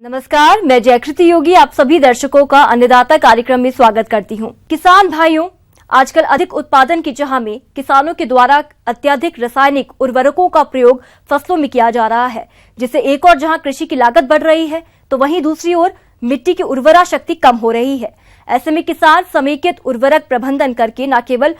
नमस्कार, मैं जयकृति योगी आप सभी दर्शकों का अन्नदाता कार्यक्रम में स्वागत करती हूं। किसान भाइयों, आजकल अधिक उत्पादन की चाह में किसानों के द्वारा अत्यधिक रासायनिक उर्वरकों का प्रयोग फसलों में किया जा रहा है, जिससे एक और जहां कृषि की लागत बढ़ रही है तो वहीं दूसरी ओर मिट्टी की उर्वरा शक्ति कम हो रही है। ऐसे में किसान समेकित उर्वरक प्रबंधन करके न केवल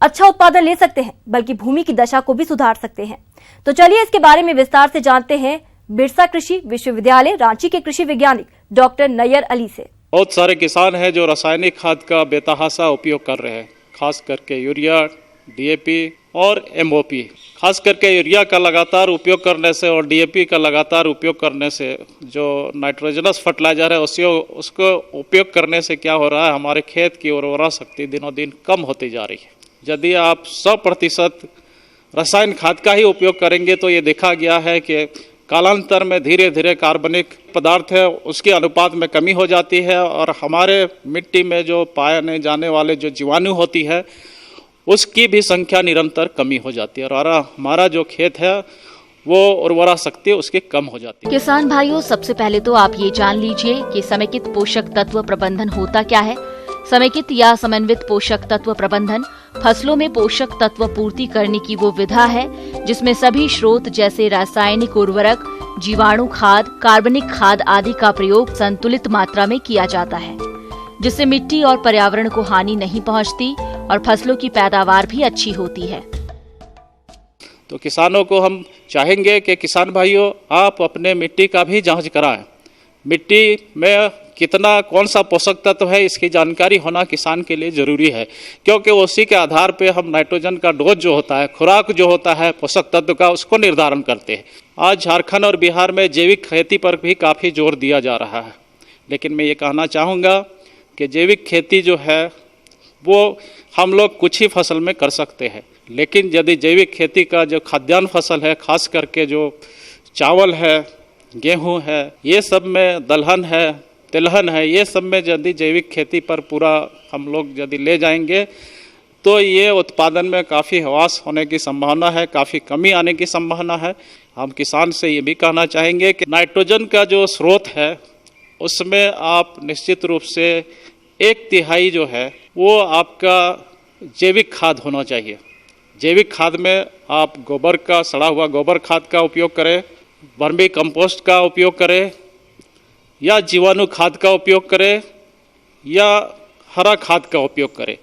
अच्छा उत्पादन ले सकते हैं बल्कि भूमि की दशा को भी सुधार सकते हैं। तो चलिए इसके बारे में विस्तार से जानते हैं बिरसा कृषि विश्वविद्यालय रांची के कृषि वैज्ञानिक डॉक्टर नैयर अली से। बहुत सारे किसान हैं जो रासायनिक खाद का बेतहाशा उपयोग कर रहे हैं, खास करके यूरिया, डीएपी और एमओपी। खास करके यूरिया का लगातार उपयोग करने से और डीएपी का लगातार उपयोग करने से जो नाइट्रोजनस फर्टिलाइजर है उसको उपयोग करने से क्या हो रहा है, हमारे खेत की उर्वरा शक्ति दिनों दिन कम होती जा रही है। यदि आप 100% रसायन खाद का ही उपयोग करेंगे तो ये देखा गया है कि कालांतर में धीरे धीरे कार्बनिक पदार्थ है उसके अनुपात में कमी हो जाती है और हमारे मिट्टी में जो पाए जाने वाले जो जीवाणु होती है उसकी भी संख्या निरंतर कमी हो जाती है और हमारा जो खेत है वो उर्वरा शक्ति उसकी कम हो जाती है। किसान भाइयों, सबसे पहले तो आप ये जान लीजिए कि समेकित पोषक तत्व प्रबंधन होता क्या है। समेकित या समन्वित पोषक तत्व प्रबंधन फसलों में पोषक तत्व पूर्ति करने की वो विधा है जिसमें सभी स्रोत जैसे रासायनिक उर्वरक, जीवाणु खाद, कार्बनिक खाद आदि का प्रयोग संतुलित मात्रा में किया जाता है, जिससे मिट्टी और पर्यावरण को हानि नहीं पहुंचती और फसलों की पैदावार भी अच्छी होती है। तो किसानों को हम चाहेंगे कि किसान भाइयों आप अपने मिट्टी का भी जांच कराएं। मिट्टी में कितना कौन सा पोषक तत्व है इसकी जानकारी होना किसान के लिए ज़रूरी है, क्योंकि उसी के आधार पे हम नाइट्रोजन का डोज जो होता है, खुराक जो होता है पोषक तत्व का, उसको निर्धारण करते हैं। आज झारखंड और बिहार में जैविक खेती पर भी काफ़ी जोर दिया जा रहा है, लेकिन मैं ये कहना चाहूँगा कि जैविक खेती जो है वो हम लोग कुछ ही फसल में कर सकते हैं, लेकिन यदि जैविक खेती का जो खाद्यान्न फसल है, खास करके जो चावल है, गेहूँ है, ये सब में दलहन है, तिलहन है, ये सब में यदि जैविक खेती पर पूरा हम लोग यदि ले जाएंगे तो ये उत्पादन में काफ़ी ह्रास होने की संभावना है, काफ़ी कमी आने की संभावना है। हम किसान से ये भी कहना चाहेंगे कि नाइट्रोजन का जो स्रोत है उसमें आप निश्चित रूप से 1/3 जो है वो आपका जैविक खाद होना चाहिए। जैविक खाद में आप गोबर का, सड़ा हुआ गोबर खाद का उपयोग करें, वर्मी कंपोस्ट का उपयोग करें या जीवाणु खाद का उपयोग करें या हरा खाद का उपयोग करें,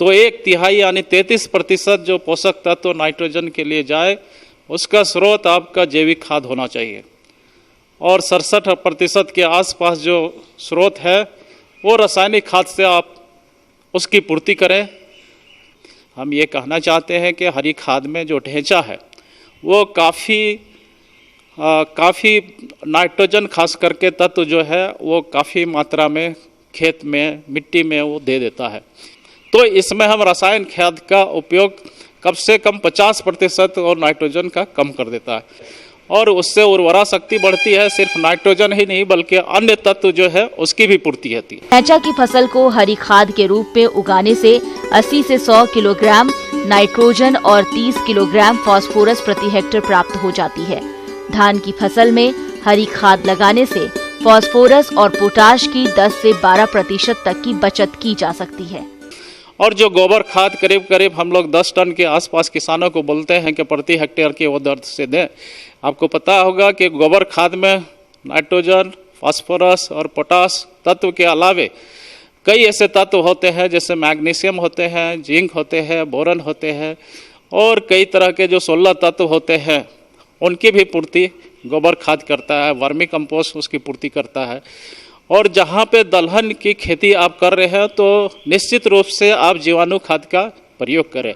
तो 1/3 यानी 33% जो पोषक तत्व नाइट्रोजन के लिए जाए उसका स्रोत आपका जैविक खाद होना चाहिए और 67% के आसपास जो स्रोत है वो रासायनिक खाद से आप उसकी पूर्ति करें। हम ये कहना चाहते हैं कि हरी खाद में जो ढेंचा है वो काफ़ी नाइट्रोजन खास करके तत्व जो है वो काफ़ी मात्रा में खेत में, मिट्टी में वो दे देता है। तो इसमें हम रासायन खाद का उपयोग कम से कम 50% और नाइट्रोजन का कम कर देता है और उससे उर्वरा शक्ति बढ़ती है। सिर्फ नाइट्रोजन ही नहीं बल्कि अन्य तत्व जो है उसकी भी पूर्ति होती है। ढैंचा की फसल को हरी खाद के रूप में उगाने से 80 से 100 किलोग्राम नाइट्रोजन और 30 किलोग्राम फास्फोरस प्रति हेक्टेयर प्राप्त हो जाती है। धान की फसल में हरी खाद लगाने से फास्फोरस और पोटाश की 10 से 12% तक की बचत की जा सकती है। और जो गोबर खाद करीब हम लोग 10 टन के आसपास किसानों को बोलते हैं कि प्रति हेक्टेयर के वो दर से दें। आपको पता होगा कि गोबर खाद में नाइट्रोजन, फास्फोरस और पोटाश तत्व के अलावे कई ऐसे तत्व होते हैं जैसे मैग्नीशियम होते हैं, जिंक होते हैं, बोरन होते हैं और कई तरह के जो 16 तत्व होते हैं उनकी भी पूर्ति गोबर खाद करता है। वर्मी कंपोस्ट उसकी पूर्ति करता है। और जहाँ पे दलहन की खेती आप कर रहे हैं तो निश्चित रूप से आप जीवाणु खाद का प्रयोग करें।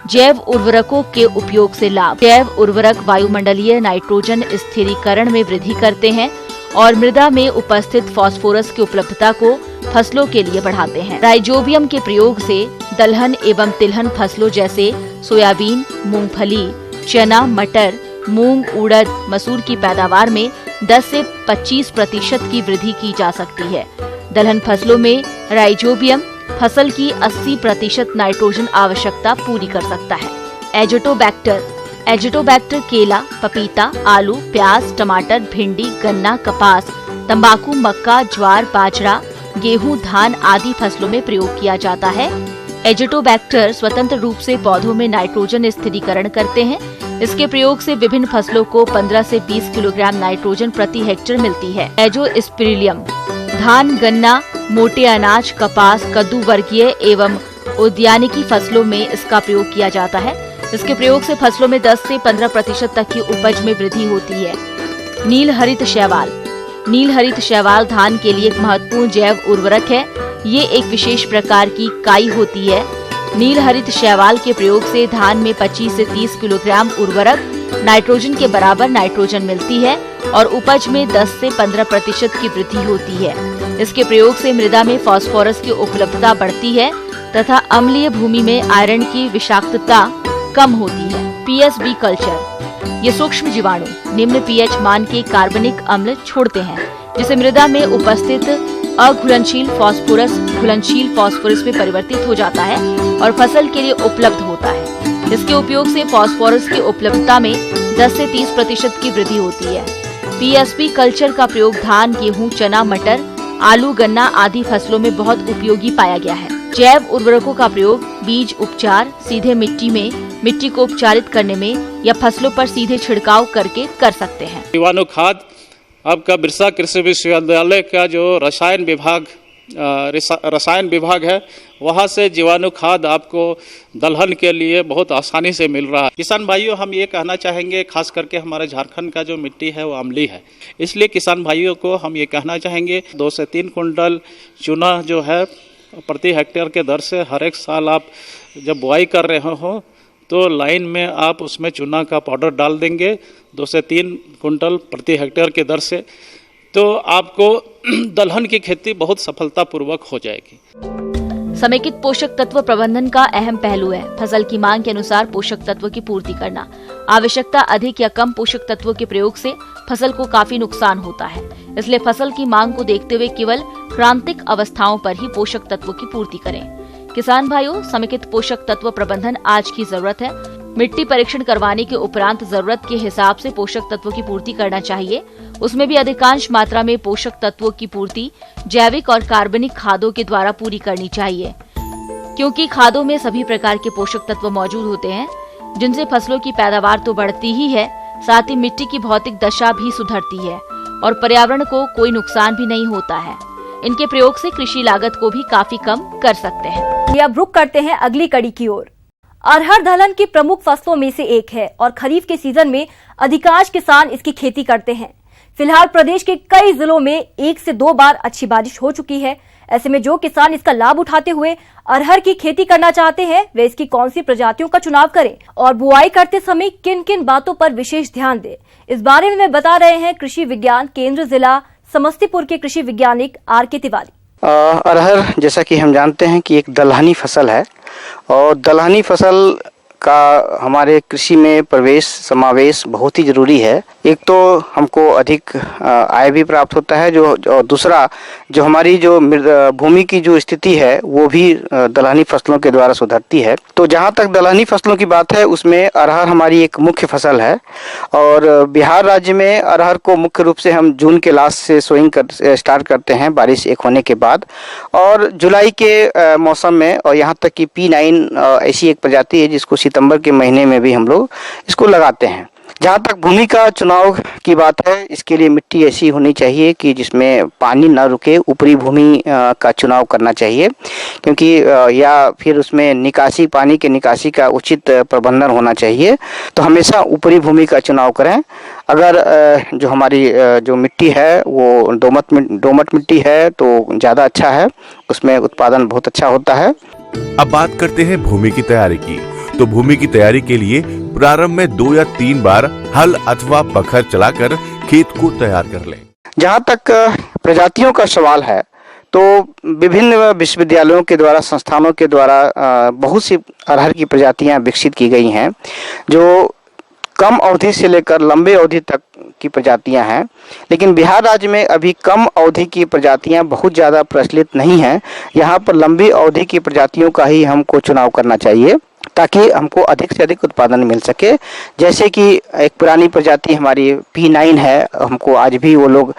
जैव उर्वरकों के उपयोग से लाभ। जैव उर्वरक वायुमंडलीय नाइट्रोजन स्थिरीकरण में वृद्धि करते हैं और मृदा में उपस्थित फास्फोरस की उपलब्धता को फसलों के लिए बढ़ाते हैं। राइजोबियम के प्रयोग से दलहन एवं तिलहन फसलों जैसे सोयाबीन, मूंगफली, चना, मटर, मूंग, उड़द, मसूर की पैदावार में 10 से 25% की वृद्धि की जा सकती है। दलहन फसलों में राइजोबियम फसल की 80% नाइट्रोजन आवश्यकता पूरी कर सकता है। एजोटोबैक्टर केला, पपीता, आलू, प्याज, टमाटर, भिंडी, गन्ना, कपास, तंबाकू, मक्का, ज्वार, बाजरा, गेहूं, धान आदि फसलों में प्रयोग किया जाता है। एजिटोबैक्टर स्वतंत्र रूप से पौधों में नाइट्रोजन स्थिरीकरण करते हैं। इसके प्रयोग से विभिन्न फसलों को 15 से 20 किलोग्राम नाइट्रोजन प्रति हेक्टेयर मिलती है। एजोस्पिरिलियम धान, गन्ना, मोटे अनाज, कपास, कद्दू वर्गीय एवं उद्यानिकी फसलों में इसका प्रयोग किया जाता है। इसके प्रयोग से फसलों में 10 से 15% तक की उपज में वृद्धि होती है। नील हरित शैवाल धान के लिए एक महत्वपूर्ण जैव उर्वरक है। ये एक विशेष प्रकार की काई होती है। नील हरित शैवाल के प्रयोग से धान में 25 से 30 किलोग्राम उर्वरक नाइट्रोजन के बराबर नाइट्रोजन मिलती है और उपज में 10 से 15% की वृद्धि होती है। इसके प्रयोग से मृदा में फास्फोरस की उपलब्धता बढ़ती है तथा अम्लीय भूमि में आयरन की विषाक्तता कम होती है। पीएसबी कल्चर ये सूक्ष्म जीवाणु निम्न पीएच मान के कार्बनिक अम्ल छोड़ते हैं, जिसे मृदा में उपस्थित अघुलनशील फास्फोरस घुलनशील फास्फोरस में परिवर्तित हो जाता है और फसल के लिए उपलब्ध होता है। इसके उपयोग से फास्फोरस की उपलब्धता में 10 से 30% की वृद्धि होती है। पीएसबी कल्चर का प्रयोग धान, गेहूं, चना, मटर, आलू, गन्ना आदि फसलों में बहुत उपयोगी पाया गया है। जैव उर्वरकों का प्रयोग बीज उपचार, सीधे मिट्टी को उपचारित करने में या फसलों पर सीधे छिड़काव करके कर सकते हैं। जीवाणु खाद आपका बिरसा कृषि विश्वविद्यालय का जो रसायन विभाग है, वहाँ से जीवाणु खाद आपको दलहन के लिए बहुत आसानी से मिल रहा है। किसान भाइयों, हम ये कहना चाहेंगे, खास करके हमारे झारखंड का जो मिट्टी है वो अम्लीय है, इसलिए किसान भाइयों को हम ये कहना चाहेंगे 2 से 3 कुंटल चूना जो है प्रति हेक्टेयर के दर से हर एक साल आप जब बुआई कर रहे हो तो लाइन में आप उसमें चूना का पाउडर डाल देंगे 2 से 3 कुंटल प्रति हेक्टेयर के दर से, तो आपको दलहन की खेती बहुत सफलतापूर्वक हो जाएगी। समेकित पोषक तत्व प्रबंधन का अहम पहलू है फसल की मांग के अनुसार पोषक तत्व की पूर्ति करना। आवश्यकता अधिक या कम पोषक तत्वों के प्रयोग से फसल को काफी नुकसान होता है, इसलिए फसल की मांग को देखते हुए केवल क्रांतिक अवस्थाओं पर ही पोषक तत्वों की पूर्ति करें। किसान भाइयों, समेकित पोषक तत्व प्रबंधन आज की जरूरत है। मिट्टी परीक्षण करवाने के उपरांत जरूरत के हिसाब से पोषक तत्वों की पूर्ति करना चाहिए। उसमें भी अधिकांश मात्रा में पोषक तत्वों की पूर्ति जैविक और कार्बनिक खादों के द्वारा पूरी करनी चाहिए, क्योंकि खादों में सभी प्रकार के पोषक तत्व मौजूद होते हैं, जिनसे फसलों की पैदावार तो बढ़ती ही है, साथ ही मिट्टी की भौतिक दशा भी सुधरती है और पर्यावरण को कोई नुकसान भी नहीं होता है। इनके प्रयोग से कृषि लागत को भी काफी कम कर सकते हैं। अब रुक करते हैं अगली कड़ी की ओर। अरहर दलहन की प्रमुख फसलों में से एक है और खरीफ के सीजन में अधिकांश किसान इसकी खेती करते हैं। फिलहाल प्रदेश के कई जिलों में 1 से 2 बार अच्छी बारिश हो चुकी है। ऐसे में जो किसान इसका लाभ उठाते हुए अरहर की खेती करना चाहते हैं, वे इसकी कौन सी प्रजातियों का चुनाव करें और बुआई करते समय किन किन बातों पर विशेष ध्यान दें, इस बारे में बता रहे हैं कृषि विज्ञान केंद्र जिला समस्तीपुर के कृषि वैज्ञानिक आर.के. तिवारी। अरहर जैसा कि हम जानते हैं कि एक दलहनी फसल है और दलहनी फसल का हमारे कृषि में समावेश बहुत ही जरूरी है। एक तो हमको अधिक आय भी प्राप्त होता है, जो दूसरा जो हमारी जो भूमि की जो स्थिति है वो भी दलहनी फसलों के द्वारा सुधरती है। तो जहाँ तक दलहनी फसलों की बात है, उसमें अरहर हमारी एक मुख्य फसल है और बिहार राज्य में अरहर को मुख्य रूप से हम जून के लास्ट से सोइंग स्टार्ट करते हैं, बारिश एक होने के बाद, और जुलाई के मौसम में, और यहाँ तक कि P9 ऐसी एक प्रजाति है जिसको सितंबर के महीने में भी हम लोग इसको लगाते हैं। जहाँ तक भूमि का चुनाव की बात है, इसके लिए मिट्टी ऐसी होनी चाहिए कि जिसमें पानी न रुके, ऊपरी भूमि का चुनाव करना चाहिए, क्योंकि या फिर उसमें पानी के निकासी का उचित प्रबंधन होना चाहिए। तो हमेशा ऊपरी भूमि का चुनाव करें। अगर जो हमारी जो मिट्टी है वो दोमट मिट्टी है तो ज़्यादा अच्छा है, उसमें उत्पादन बहुत अच्छा होता है। अब बात करते हैं भूमि की तैयारी की। तो भूमि की तैयारी के लिए प्रारंभ में 2 या 3 बार हल अथवा बखर चलाकर खेत को तैयार कर लें। जहाँ तक प्रजातियों का सवाल है, तो विभिन्न विश्वविद्यालयों के द्वारा, संस्थानों के द्वारा बहुत सी अरहर की प्रजातियां विकसित की गई हैं, जो कम अवधि से लेकर लंबे अवधि तक की प्रजातियां हैं। लेकिन बिहार राज्य में अभी कम अवधि की प्रजातियां बहुत ज़्यादा प्रचलित नहीं हैं। यहाँ पर लंबी अवधि की प्रजातियों का ही हमको चुनाव करना चाहिए। ताकि हमको अधिक से अधिक उत्पादन मिल सके। जैसे कि एक पुरानी प्रजाति हमारी P9 है, हमको आज भी वो लोग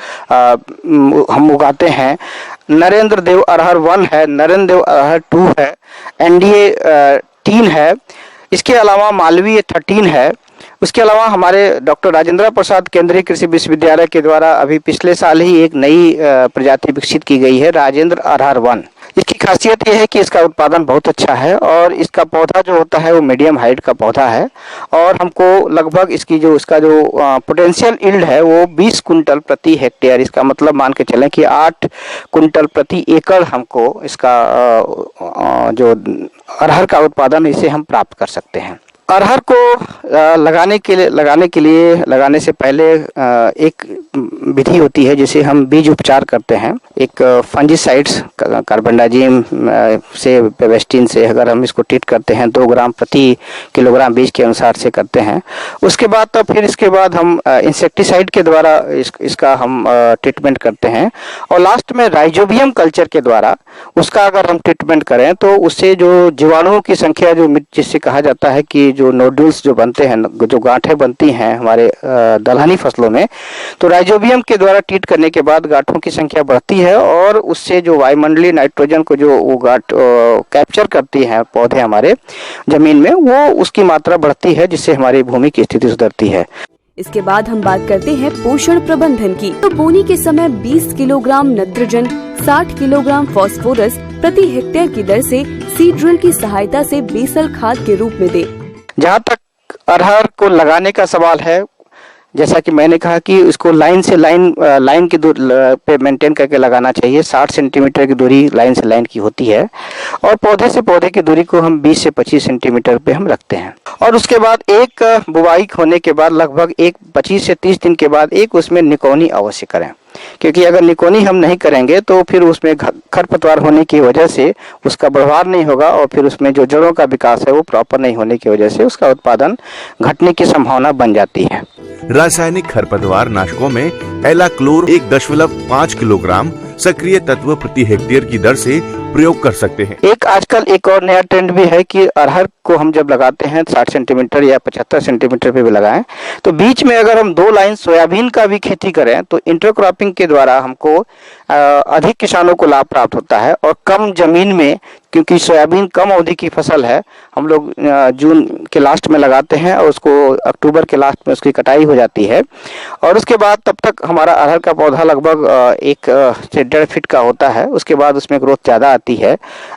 हम उगाते हैं। नरेंद्र देव अरहर 1 है, नरेंद्र देव अरहर 2 है, NDA 3 है, इसके अलावा मालवीय 13 है। उसके अलावा हमारे डॉक्टर राजेंद्र प्रसाद केंद्रीय कृषि विश्वविद्यालय के द्वारा अभी पिछले साल ही एक नई प्रजाति विकसित की गई है, राजेंद्र अरहर 1। इसकी खासियत यह है कि इसका उत्पादन बहुत अच्छा है और इसका पौधा जो होता है वो मीडियम हाइट का पौधा है और हमको लगभग इसका जो पोटेंशियल यील्ड है वो 20 कुंटल प्रति हेक्टेयर, इसका मतलब मान के चलें कि 8 कुंटल प्रति एकड़ हमको इसका जो अरहर का उत्पादन इसे हम प्राप्त कर सकते हैं। अरहर को लगाने से पहले एक विधि होती है जिसे हम बीज उपचार करते हैं। एक फंजीसाइड्स कार्बेंडाजिम से पेवेस्टिन से अगर हम इसको ट्रीट करते हैं 2 ग्राम प्रति किलोग्राम बीज के अनुसार से करते हैं। उसके बाद तो फिर इसके बाद हम इंसेक्टिसाइड के द्वारा इसका हम ट्रीटमेंट करते हैं और लास्ट में राइजोबियम कल्चर के द्वारा उसका अगर हम ट्रीटमेंट करें तो उससे जो जीवाणुओं की संख्या जिससे कहा जाता है कि जो नोड्यूल्स जो बनते हैं, जो गांठें बनती हैं हमारे दलहनी फसलों में, तो राइजोबियम के द्वारा ट्रीट करने के बाद गांठों की संख्या बढ़ती है और उससे जो वायुमंडलीय नाइट्रोजन को जो वो गांठ कैप्चर करती है पौधे हमारे जमीन में, वो उसकी मात्रा बढ़ती है जिससे हमारी भूमि की स्थिति सुधरती है। इसके बाद हम बात करते हैं पोषण प्रबंधन की। तो बोनी के समय 20 किलोग्राम नाइट्रोजन, 60 किलोग्राम फास्फोरस प्रति हेक्टेयर की दर से सीड ड्रिल की सहायता से बेसल खाद के रूप में दे। जहाँ तक अरहर को लगाने का सवाल है, जैसा कि मैंने कहा कि इसको लाइन से लाइन की दूरी पे मेंटेन करके लगाना चाहिए। 60 सेंटीमीटर की दूरी लाइन से लाइन की होती है और पौधे से पौधे की दूरी को हम 20 से 25 सेंटीमीटर पे हम रखते हैं। और उसके बाद एक बुवाई होने के बाद लगभग 25 से 30 दिन के बाद एक उसमें निकौनी अवश्य करें, क्योंकि अगर निकौनी हम नहीं करेंगे तो फिर उसमें खरपतवार होने की वजह से उसका बढ़वार नहीं होगा और फिर उसमें जो जड़ों का विकास है वो प्रॉपर नहीं होने की वजह से उसका उत्पादन घटने की संभावना बन जाती है। रासायनिक खरपतवार नाशकों में एलाक्लोर 1.5 किलोग्राम सक्रिय तत्व प्रति हेक्टेयर की दर से प्रयोग कर सकते हैं। आजकल एक और नया ट्रेंड भी है कि अरहर को हम जब लगाते हैं 60 सेंटीमीटर या 75 सेंटीमीटर पे भी लगाएं तो बीच में अगर हम 2 लाइन सोयाबीन का भी खेती करें तो इंटरक्रॉपिंग के द्वारा हमको अधिक किसानों को लाभ प्राप्त होता है और कम जमीन में, क्योंकि सोयाबीन कम अवधि की फसल है, हम लोग जून के लास्ट में लगाते हैं और उसको अक्टूबर के लास्ट में उसकी कटाई हो जाती है और उसके बाद तब तक हमारा अरहर का पौधा लगभग 1 से 1.5 फीट का होता है। उसके बाद उसमें ग्रोथ ज़्यादा आती है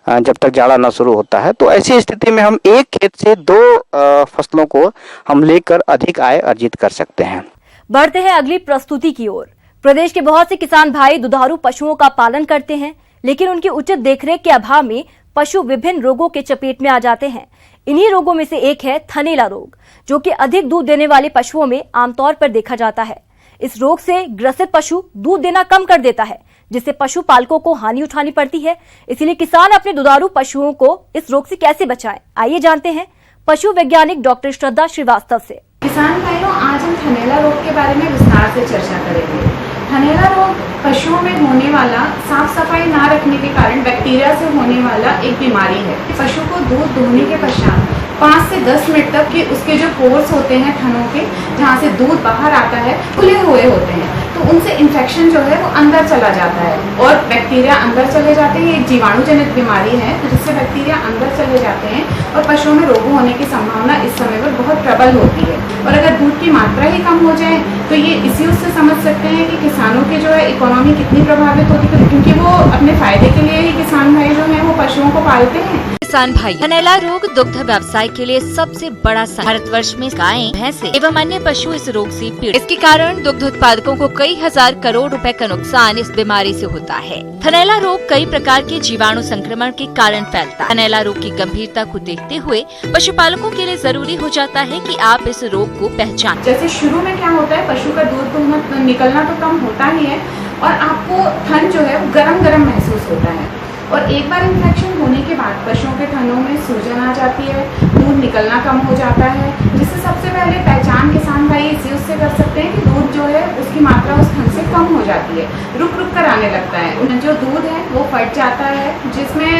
जब तक जाड़ा ना शुरू होता है। तो ऐसी स्थिति में हम एक खेत से 2 फसलों को हम लेकर अधिक आय अर्जित कर सकते हैं। बढ़ते हैं अगली प्रस्तुति की ओर। प्रदेश के बहुत से किसान भाई दुधारू पशुओं का पालन करते हैं, लेकिन उनकी उचित देखरेख के अभाव में पशु विभिन्न रोगों के चपेट में आ जाते हैं। इन्हीं रोगों में से एक है थनैला रोग, जो कि अधिक दूध देने वाले पशुओं में आमतौर पर देखा जाता है। इस रोग से ग्रसित पशु दूध देना कम कर देता है, जिससे पशु पालकों को हानि उठानी पड़ती है। इसीलिए किसान अपने दुधारू पशुओं को इस रोग से कैसे बचाएं, आइए जानते हैं पशु वैज्ञानिक डॉक्टर श्रद्धा श्रीवास्तव से। किसान भाइयों, आज हम थनैला रोग के बारे में विस्तार से चर्चा करेंगे। थनैला रोग पशुओं में होने वाला साफ सफाई ना रखने के कारण बैक्टीरिया से होने वाला एक बीमारी है। पशु को दूध दुहने के पश्चात 5 से 10 मिनट तक के उसके जो पोर्स होते हैं थनों के, जहाँ से दूध बाहर आता है, खुले हुए होते हैं, तो उनसे इन्फेक्शन जो है वो अंदर चला जाता है और बैक्टीरिया अंदर चले जाते हैं। एक जीवाणुजनित बीमारी है जिससे बैक्टीरिया अंदर चले जाते हैं और पशुओं में रोगों होने की संभावना इस समय पर बहुत प्रबल होती है। और अगर दूध की मात्रा ही कम हो जाए तो ये इसी उससे समझ सकते हैं कि किसानों की जो है इकोनॉमी कितनी प्रभावित होती है, क्योंकि वो अपने फायदे के लिए ही किसान भाई जो है वो पशुओं को पालते हैं। किसान भाई, थनैला रोग दुग्ध व्यवसाय के लिए सबसे बड़ा भारतवर्ष में गायें, भैंसे एवं अन्य पशु इस रोग से पीड़ित। इसके कारण दुग्ध उत्पादकों को कई हजार करोड़ रुपए का नुकसान इस बीमारी से होता है। थनैला रोग कई प्रकार के जीवाणु संक्रमण के कारण फैलता है। थनैला रोग की गंभीरता को देखते हुए पशुपालकों के लिए जरूरी हो जाता है कि आप इस रोग को पहचानें। जैसे शुरू में क्या होता है, पशु का दूध निकलना तो कम होता ही है और आपको थन जो है वो गरम महसूस होता है और एक बार इन्फेक्शन होने के बाद पशुओं के थनों में सूजन आ जाती है, दूध निकलना कम हो जाता है, जिससे सबसे पहले पहचान किसान भाई इसे उससे कर सकते हैं कि दूध जो है उसकी मात्रा उस थन से कम हो जाती है, रुक रुक कर आने लगता है, जो दूध है वो फट जाता है, जिसमें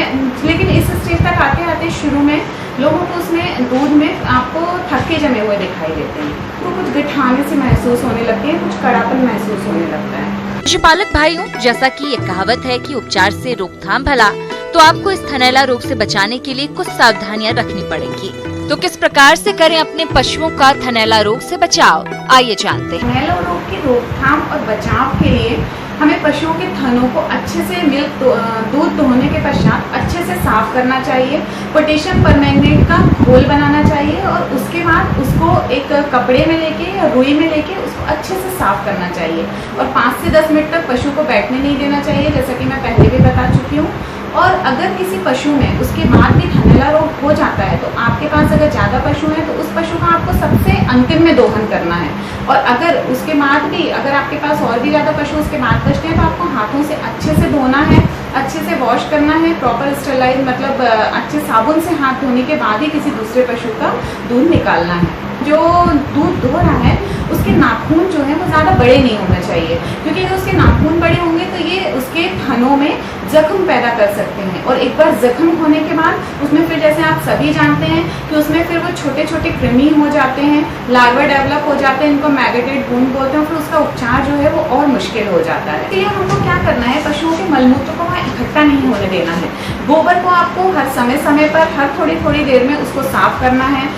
लेकिन इस स्टेज तक आते आते शुरू में लोगों को उसमें दूध में आपको थक्के जमे हुए दिखाई देते हैं, तो कुछ गठाने से महसूस होने लगती है, कुछ कड़ापन महसूस होने लगता है। पशुपालक भाइयों, जैसा कि ये कहावत है कि उपचार से रोकथाम भला, तो आपको इस थनैला रोग से बचाने के लिए कुछ सावधानियां रखनी पड़ेंगी। तो किस प्रकार से करें अपने पशुओं का थनैला रोग से बचाव, आइए जानते हैं। थनैला रोग की रोकथाम और बचाव के लिए हमें पशुओं के थनों को अच्छे से दूध दोहने के पश्चात अच्छे से साफ करना चाहिए, पोटेशियम परमैंगनेट का घोल बनाना चाहिए और उसके बाद उसको एक कपड़े में लेके या रुई में लेके उसको अच्छे से साफ करना चाहिए और 5 से 10 मिनट तक पशु को बैठने नहीं देना चाहिए, जैसा कि मैं पहले भी बता चुकी हूँ। और अगर किसी पशु में उसके बाद भी थनैला रोग हो जाता है तो आपके पास अगर ज़्यादा पशु हैं तो उस पशु का आपको सबसे अंतिम में दोहन करना है, और अगर उसके बाद भी अगर आपके पास और भी ज़्यादा पशु उसके बाद बचते हैं तो आपको हाथों से अच्छे से धोना है, अच्छे से वॉश करना है, प्रॉपर स्टेरिलाइज मतलब अच्छे साबुन से हाथ धोने के बाद ही किसी दूसरे पशु का दूध निकालना है। जो दूध धो रहा है उसके नाखून जो है वो ज़्यादा बड़े नहीं होने चाहिए, क्योंकि अगर उसके नाखून बड़े होंगे तो ये उसके थनों में जख्म पैदा कर सकते हैं, और एक बार जख्म होने के बाद उसमें फिर जैसे आप सभी जानते हैं कि उसमें फिर वो छोटे छोटे कृमि हो जाते हैं, लार्वा डेवलप हो जाते हैं, इनको मैगेटेड वुंड बोलते हैं, फिर उसका उपचार जो है वो और मुश्किल हो जाता है। इसलिए हमको क्या करना है, पशुओं के मलमूत्र को वहाँ इकट्ठा नहीं होने देना है। गोबर को आपको हर समय पर हर थोड़ी देर में उसको साफ करना है।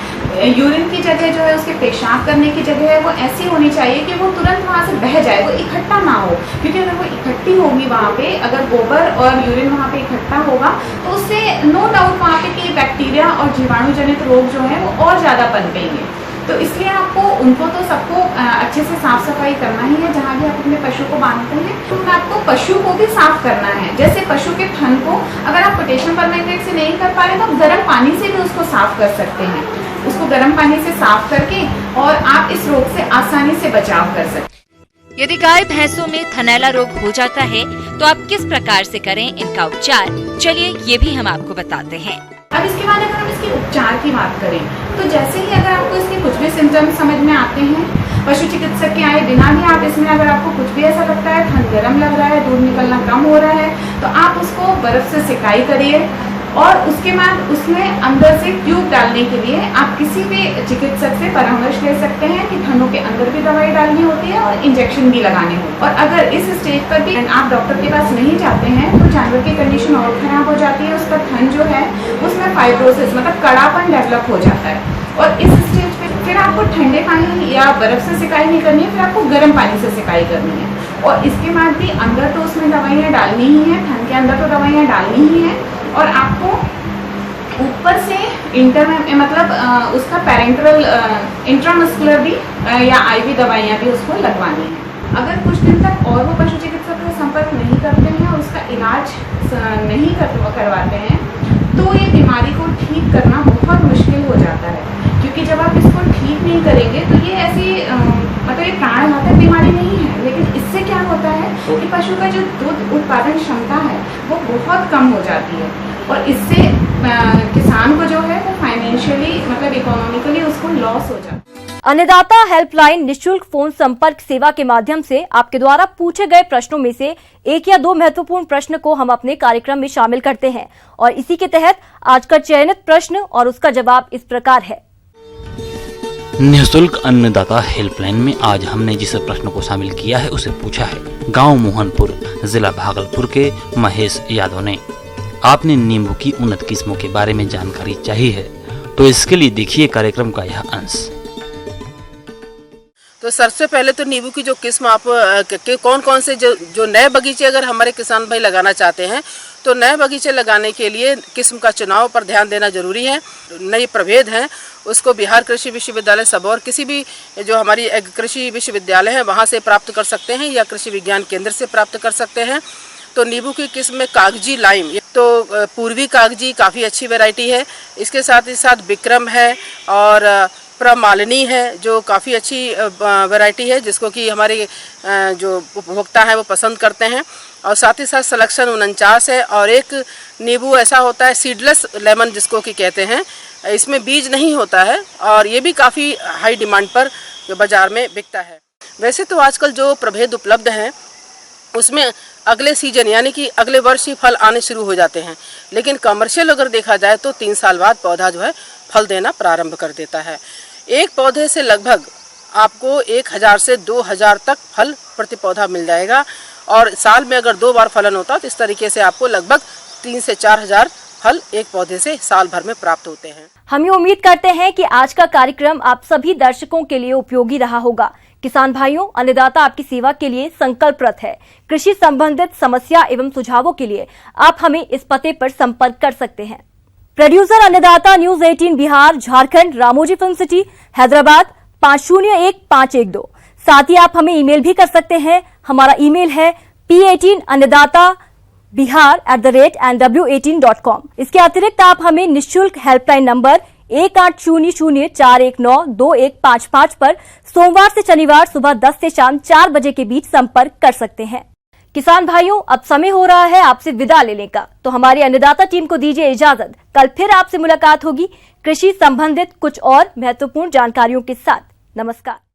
यूरिन की जगह जो है उसके पेशाब करने की जगह है वो ऐसी होनी चाहिए कि वो तुरंत वहाँ से बह जाए, वो इकट्ठा ना हो, क्योंकि अगर वो इकट्ठी होगी वहाँ पे, अगर गोबर और यूरिन वहाँ पे इकट्ठा होगा तो उससे नो डाउट वहाँ पे कि बैक्टीरिया और जीवाणु जनित रोग जो है वो और ज़्यादा पनपेंगे। तो इसलिए आपको उनको तो सबको अच्छे से साफ सफाई करना ही है। जहाँ भी आप अपने पशु को बांधते हैं तो आपको पशु को भी साफ करना है। जैसे पशु के थन को अगर आप पोटेशियम परमैंगनेट से नहीं कर पा रहे तो आप गर्म पानी से भी उसको साफ कर सकते हैं, उसको गर्म पानी से साफ करके, और आप इस रोग से आसानी से बचाव कर सकते हैं। यदि गाय भैंसों में थनैला रोग हो जाता है तो आप किस प्रकार से करें इनका उपचार, चलिए ये भी हम आपको बताते हैं। अब इसके बाद अगर हम इसके उपचार की बात करें तो जैसे ही अगर आपको इसके कुछ भी सिम्टम्स समझ में आते हैं, पशु चिकित्सक के आए बिना भी आप इसमें अगर आपको कुछ भी ऐसा लगता है, थन गर्म लग रहा है, दूध निकलना कम हो रहा है, तो आप उसको बर्फ से सिकाई करिए, और उसके बाद उसमें अंदर से ट्यूब डालने के लिए आप किसी भी चिकित्सक से परामर्श ले सकते हैं कि थनों के अंदर भी दवाई डालनी होती है और इंजेक्शन भी लगाने होते हैं। और अगर इस स्टेज पर भी आप डॉक्टर के पास नहीं जाते हैं तो जानवर की कंडीशन और खराब हो जाती है, उसका थन जो है उसमें फाइब्रोसिस मतलब कड़ापन डेवलप हो जाता है, और इस स्टेज पे फिर आपको ठंडे पानी या बर्फ से सिकाई नहीं करनी है, फिर आपको गर्म पानी से सिकाई करनी है। और इसके बाद भी अंदर तो उसमें दवाइयाँ डालनी ही है, थन के अंदर तो दवाइयाँ डालनी ही है, और आपको ऊपर से मतलब उसका पैरेंटरल इंट्रामस्कुलर भी या आईवी दवाइयाँ भी उसको लगवानी है। अगर कुछ दिन तक और वो पशु चिकित्सक से संपर्क नहीं करते हैं और उसका इलाज नहीं करवाते हैं तो ये बीमारी को ठीक करना बहुत मुश्किल हो जाता है, क्योंकि जब आप इसको ठीक नहीं करेंगे तो ये ऐसी मतलब ये प्राणघातक बीमारी नहीं है, लेकिन इससे क्या होता है कि पशु का जो दूध उत्पादन क्षमता है वो बहुत कम हो जाती है, और इससे किसान को जो है वो फाइनेंशियली मतलब इकोनॉमिकली उसको लॉस हो जाता है। अन्नदाता हेल्पलाइन निशुल्क फोन संपर्क सेवा के माध्यम से आपके द्वारा पूछे गए प्रश्नों में से एक या दो महत्वपूर्ण प्रश्न को हम अपने कार्यक्रम में शामिल करते हैं, और इसी के तहत आज का चयनित प्रश्न और उसका जवाब इस प्रकार है। निःशुल्क अन्नदाता हेल्पलाइन में आज हमने जिस प्रश्न को शामिल किया है उसे पूछा है गांव मोहनपुर, जिला भागलपुर के महेश यादव ने। आपने नींबू की उन्नत किस्मों के बारे में जानकारी चाहिए है तो इसके लिए देखिए कार्यक्रम का यह अंश। तो सबसे पहले तो नींबू की जो किस्म आप कौन कौन से जो नए बगीचे अगर हमारे किसान भाई लगाना चाहते हैं तो नए बगीचे लगाने के लिए किस्म का चुनाव पर ध्यान देना जरूरी है। नए प्रभेद हैं उसको बिहार कृषि विश्वविद्यालय सबौर किसी भी जो हमारी कृषि विश्वविद्यालय है वहाँ से प्राप्त कर सकते हैं या कृषि विज्ञान केंद्र से प्राप्त कर सकते हैं। तो नींबू की किस्म में कागजी लाइम तो पूर्वी कागजी काफ़ी अच्छी वैरायटी है। इसके साथ ही साथ विक्रम है और प्रमालिनी है जो काफ़ी अच्छी वैरायटी है, जिसको कि हमारे जो उपभोक्ता हैं वो पसंद करते हैं। और साथ ही साथ सिलेक्शन 49 है। और एक नींबू ऐसा होता है सीडलेस लेमन जिसको कि कहते हैं, इसमें बीज नहीं होता है और ये भी काफ़ी हाई डिमांड पर बाज़ार में बिकता है। वैसे तो आजकल जो प्रभेद उपलब्ध हैं उसमें अगले सीजन यानी कि अगले वर्ष ही फल आने शुरू हो जाते हैं, लेकिन कमर्शियल अगर देखा जाए तो 3 साल बाद पौधा जो है फल देना प्रारंभ कर देता है। एक पौधे से लगभग आपको 1000 से 2000 तक फल प्रति पौधा मिल जाएगा और साल में अगर 2 बार फलन होता तो इस तरीके से आपको लगभग 3 से 4000 फल एक पौधे से साल भर में प्राप्त होते हैं। हम ये उम्मीद करते हैं कि आज का कार्यक्रम आप सभी दर्शकों के लिए उपयोगी रहा होगा। किसान भाइयों, अन्नदाता आपकी सेवा के लिए संकल्परत है। कृषि संबंधित समस्या एवं सुझावों के लिए आप हमें इस पते पर संपर्क कर सकते हैं। प्रोड्यूसर अन्नदाता, news 18 Bihar, Jharkhand, Ramoji film city, Hyderabad 501512। साथ ही आप हमें ईमेल भी कर सकते हैं। हमारा ईमेल है p18annadatabihar@nw18.com। इसके अतिरिक्त आप हमें निःशुल्क हेल्पलाइन नंबर 1800-419-2155 पर सोमवार से शनिवार सुबह 10 से शाम 4 बजे के बीच संपर्क कर सकते हैं। किसान भाइयों, अब समय हो रहा है आपसे विदा लेने का, तो हमारी अन्नदाता टीम को दीजिए इजाजत। कल फिर आपसे मुलाकात होगी कृषि संबंधित कुछ और महत्वपूर्ण जानकारियों के साथ। नमस्कार।